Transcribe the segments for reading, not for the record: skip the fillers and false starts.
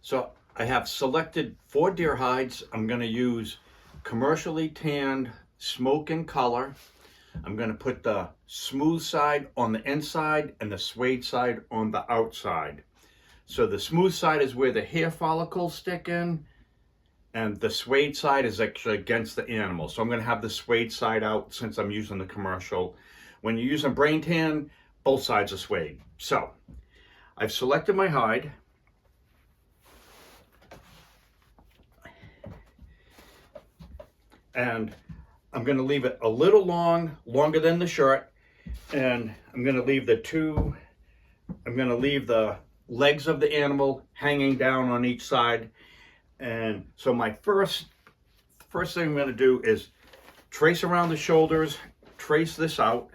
So I have selected 4 deer hides. I'm going to use commercially tanned smoke and color. I'm going to put the smooth side on the inside and the suede side on the outside. So the smooth side is where the hair follicles stick in, and the suede side is actually against the animal. So I'm going to have the suede side out since I'm using the commercial. When you're using brain tan, both sides are suede. So I've selected my hide. And I'm going to leave it a little longer than the shirt. And I'm going to leave the legs of the animal hanging down on each side. And so my first thing I'm going to do is trace around the shoulders, trace this out.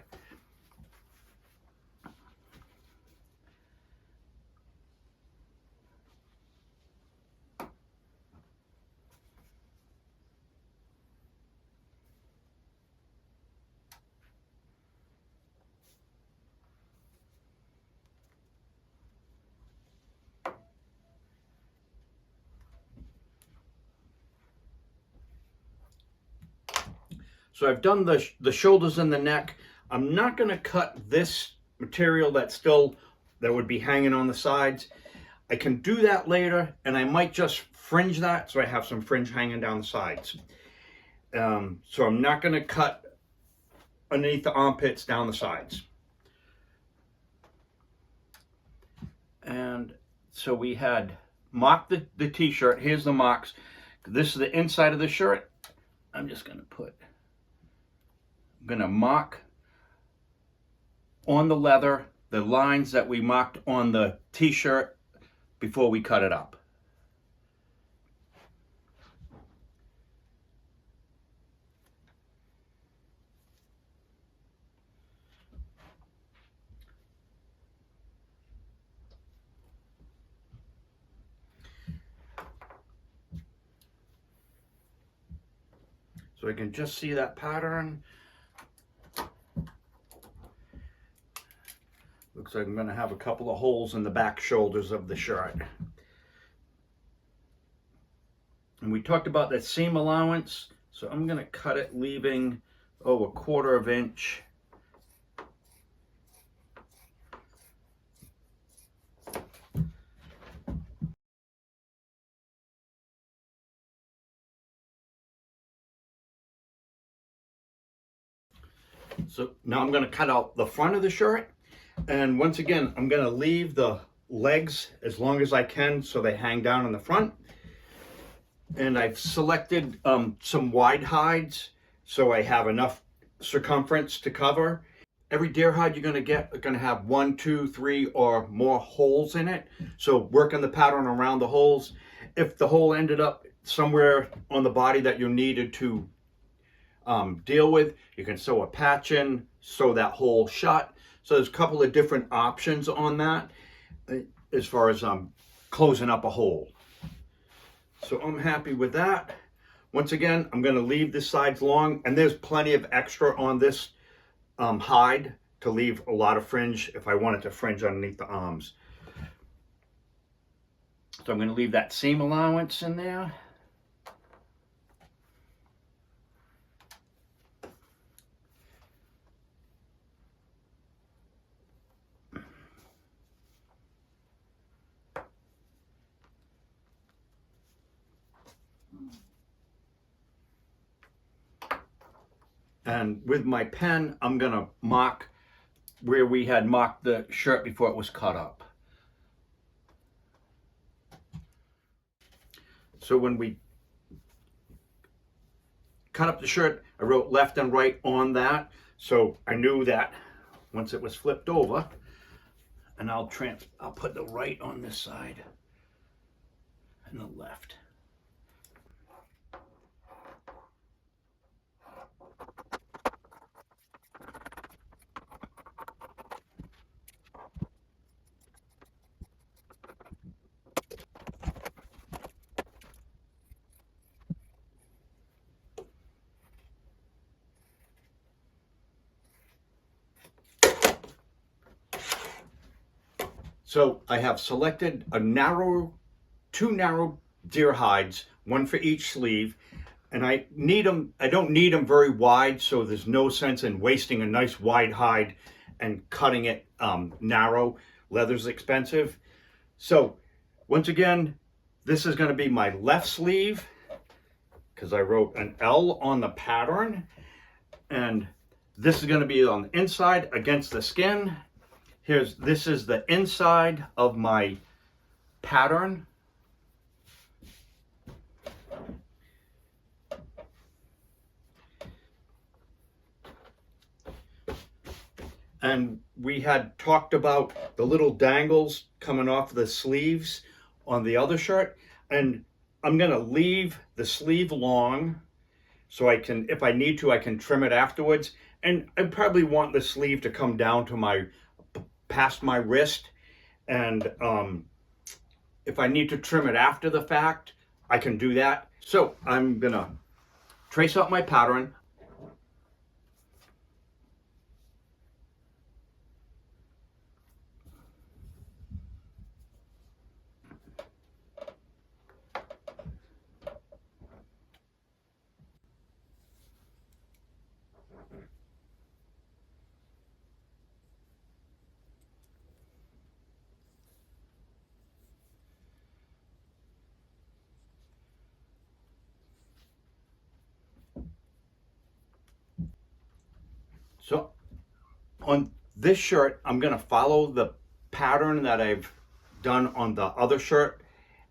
So I've done the shoulders and the neck. I'm not going to cut this material that would be hanging on the sides. I can do that later, and I might just fringe that so I have some fringe hanging down the sides. So I'm not going to cut underneath the armpits down the sides. And so we had marked the t-shirt. Here's the marks. This is the inside of the shirt. I'm going to mark on the leather the lines that we marked on the t-shirt before we cut it up. So I can just see that pattern. Looks like I'm going to have a couple of holes in the back shoulders of the shirt. And we talked about that seam allowance, so I'm going to cut it leaving, a 1/4 inch. So now I'm going to cut out the front of the shirt. And once again, I'm going to leave the legs as long as I can so they hang down in the front. And I've selected some wide hides so I have enough circumference to cover. Every deer hide you're going to get are going to have 1, 2, 3 or more holes in it. So working the pattern around the holes. If the hole ended up somewhere on the body that you needed to deal with, you can sew a patch in, sew that hole shut. So there's a couple of different options on that as far as closing up a hole. So I'm happy with that. Once again, I'm going to leave the sides long, and there's plenty of extra on this hide to leave a lot of fringe if I wanted to fringe underneath the arms. So I'm going to leave that seam allowance in there. And with my pen, I'm going to mark where we had marked the shirt before it was cut up. So when we cut up the shirt, I wrote left and right on that. So I knew that once it was flipped over, and I'll put the right on this side and the left. So I have selected a narrow two narrow deer hides, one for each sleeve. And I don't need them very wide, so there's no sense in wasting a nice wide hide and cutting it narrow. Leather's expensive. So once again, this is going to be my left sleeve, because I wrote an L on the pattern, and this is going to be on the inside against the skin. This is the inside of my pattern. And we had talked about the little dangles coming off the sleeves on the other shirt. And I'm gonna leave the sleeve long so I can, if I need to, I can trim it afterwards. And I probably want the sleeve to come down to past my wrist. And if I need to trim it after the fact, I can do that. So I'm gonna trace out my pattern. So on this shirt, I'm gonna follow the pattern that I've done on the other shirt,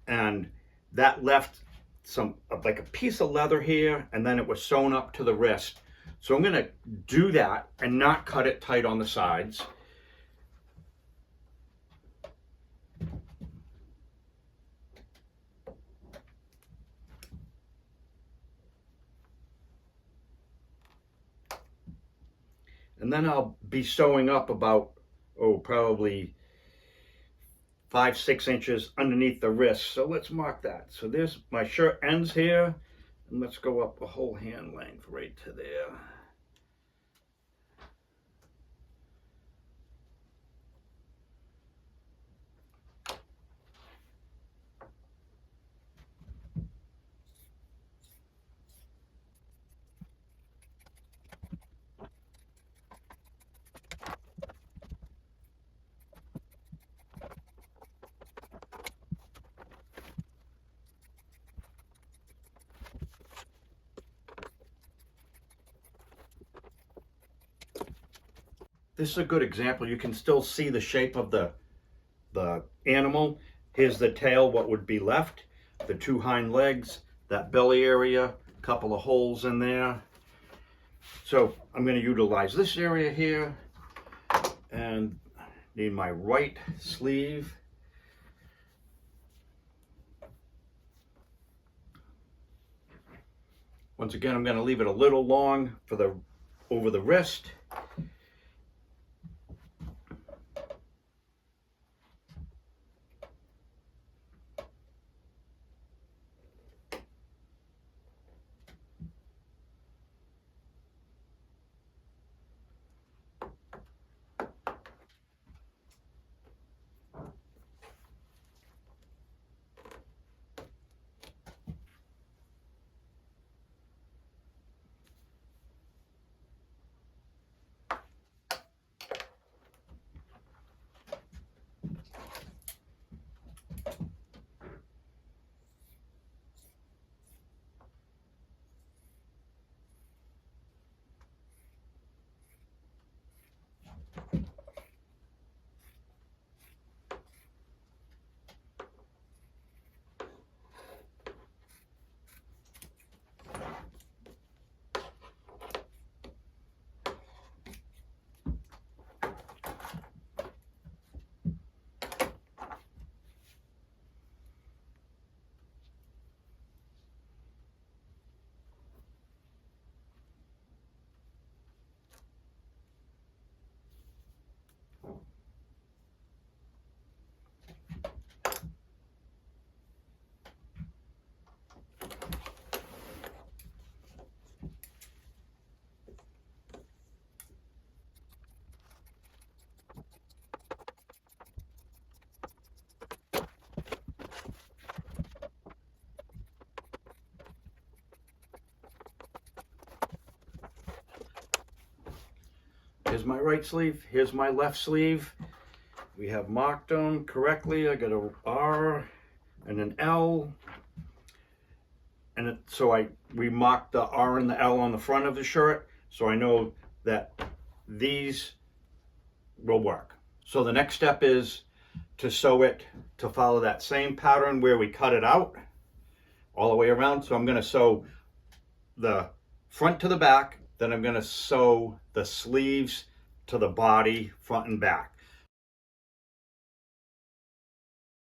and that left some like a piece of leather here, and then it was sewn up to the wrist. So I'm gonna do that and not cut it tight on the sides. And then I'll be sewing up about, probably 5-6 inches underneath the wrist. So let's mark that. So there's my shirt ends here, and let's go up a whole hand length right to there. This is a good example. You can still see the shape of the animal. Here's the tail, what would be left, the two hind legs, that belly area, a couple of holes in there. So I'm going to utilize this area here, and need my right sleeve. Once again, I'm going to leave it a little long for over the wrist. Here's my right sleeve, here's my left sleeve. We have marked them correctly. I got a R and an L. And we marked the R and the L on the front of the shirt, so I know that these will work. So the next step is to sew it to follow that same pattern where we cut it out all the way around. So I'm going to sew the front to the back, then I'm going to sew the sleeves to the body, front and back.